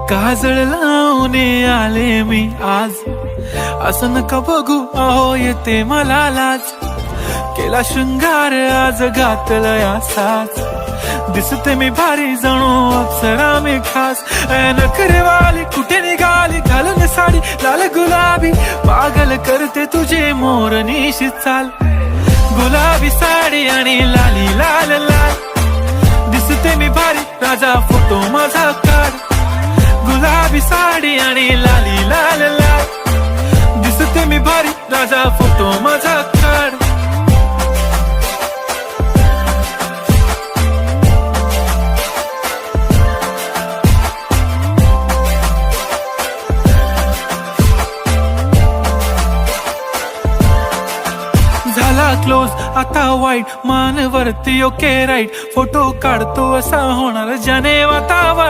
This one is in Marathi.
काजळ लावून आले मी आज, असं नका बघू अहो येते मला लाज. केला शृंगार आज घातलंय असाच, दिसते मी भारी जणू अप्सरा मी खास. नखरेवाली कुठे निघाली घालून साडी लाल गुलाबी, पागल करते तुझे मोरनीशी चाल. गुलाबी साडी आणि लाली लाल लाल, दिसते मी भारी राजा फोटो माझा काढ. गुलाबी साडी आणि लाली लाल लाल, दिसते मी भारी राजा फोटो माझा काढ. झाला क्लोज आता वाईट, मान वरती ओके राईट, फोटो काढतो असा होणार जने वातावरण.